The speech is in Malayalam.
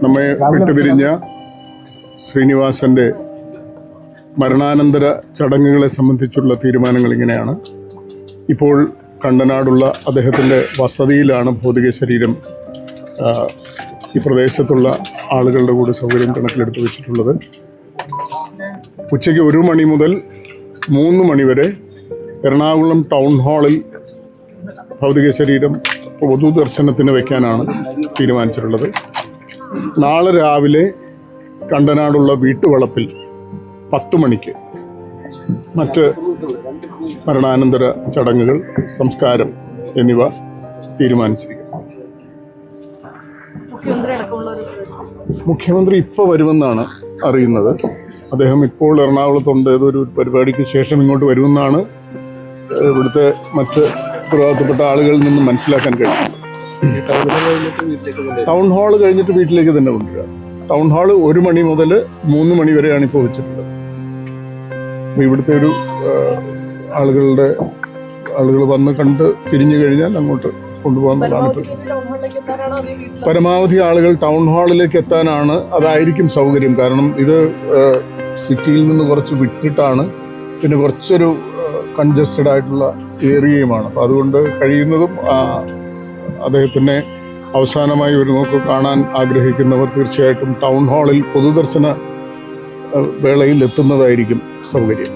നമ്മെ വിട്ടുപിരിഞ്ഞ ശ്രീനിവാസന്റെ മരണാനന്തര ചടങ്ങുകളെ സംബന്ധിച്ചുള്ള തീരുമാനങ്ങൾ ഇങ്ങനെയാണ്. ഇപ്പോൾ കണ്ടനാടുള്ള അദ്ദേഹത്തിൻ്റെ വസതിയിലാണ് ഭൗതിക ശരീരം ഈ പ്രദേശത്തുള്ള ആളുകളുടെ കൂടെ സൗകര്യം കണക്കിലെടുത്ത് വെച്ചിട്ടുള്ളത്. ഉച്ചയ്ക്ക് 1 മണി മുതൽ 3 മണി വരെ എറണാകുളം ടൗൺ ഹാളിൽ ഭൗതിക ശരീരം പൊതുദർശനത്തിന് വയ്ക്കാനാണ് തീരുമാനിച്ചിട്ടുള്ളത്. നാളെ രാവിലെ കണ്ടനാടുള്ള വീട്ടുവളപ്പിൽ 10 മണിക്ക് മറ്റ് മരണാനന്തര ചടങ്ങുകൾ, സംസ്കാരം എന്നിവ തീരുമാനിച്ചിരിക്കുന്നു. മുഖ്യമന്ത്രി ഇപ്പോൾ വരുമെന്നാണ് അറിയുന്നത്. അദ്ദേഹം ഇപ്പോൾ എറണാകുളത്തുണ്ട്. ഏതൊരു പരിപാടിക്ക് ശേഷം ഇങ്ങോട്ട് വരുമെന്നാണ് ഇവിടുത്തെ മറ്റ് ഉത്തരവാദിത്തപ്പെട്ട ആളുകളിൽ നിന്ന് മനസ്സിലാക്കാൻ കഴിയുന്നത്. ടൗൺ ഹാൾ കഴിഞ്ഞിട്ട് വീട്ടിലേക്ക് തന്നെ കൊണ്ടുവരിക. ടൗൺ ഹാൾ 1 മണി മുതൽ 3 മണി വരെയാണ് ഇപ്പോൾ വെച്ചിട്ടുള്ളത്. ഇവിടുത്തെ ഒരു ആളുകൾ വന്ന് കണ്ട് തിരിഞ്ഞു കഴിഞ്ഞാൽ അങ്ങോട്ട് കൊണ്ടുപോകാവുന്നതാണ്. പരമാവധി ആളുകൾ ടൗൺ ഹാളിലേക്ക് എത്താനാണ്, അതായിരിക്കും സൗകര്യം. കാരണം ഇത് സിറ്റിയിൽ നിന്ന് കുറച്ച് വിട്ടിട്ടാണ്, പിന്നെ കുറച്ചൊരു കൺജസ്റ്റഡ് ആയിട്ടുള്ള ഏരിയയുമാണ്. അപ്പോൾ അതുകൊണ്ട് കഴിയുന്നതും അദ്ദേഹത്തിനെ അവസാനമായി ഒരു നോക്ക് കാണാൻ ആഗ്രഹിക്കുന്നവർ തീർച്ചയായിട്ടും ടൗൺ ഹാളിൽ പൊതുദർശന വേളയിൽ എത്തുന്നതായിരിക്കും സൗകര്യം.